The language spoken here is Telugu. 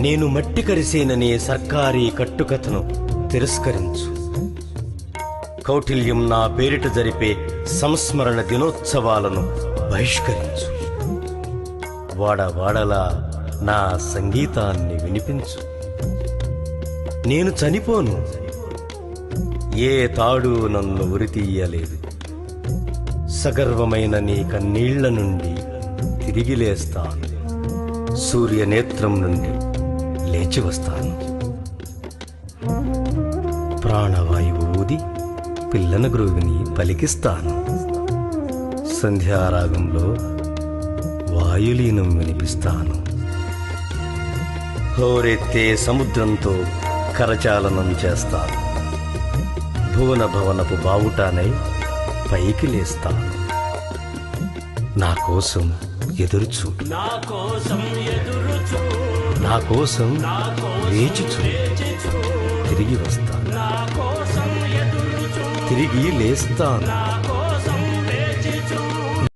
నేను మట్టి కరిసేననే సర్కారీ కట్టుకథను తిరస్కరించు. కౌటిల్యం నా పేరిట జరిపే సంస్మరణ దినోత్సవాలను బహిష్కరించు. వాడవాడలా నా సంగీతాన్ని వినిపించు. నేను చనిపోను, ఏ తాడు నన్ను ఉరితీయలేదు. సగర్వమైన నీ కన్నీళ్ల నుండి తిరిగి లేస్తాను. సూర్యనేత్రం నుండి లేచి వస్తాను. ప్రాణవాయువు ఊది పిల్లన గ్రోవిని పలికిస్తాను. సంధ్యారాగంలో వాయులీనం వినిపిస్తాను. హోరెత్తే సముద్రంతో కరచాలనం చేస్తాను. భువన భవనపు బావుటానై పైకి లేస్తాను. నా కోసం ఎదురుచూడు, నా కోసం వేచిచూ. తిరిగి వస్తాను, తిరిగి లేస్తాను.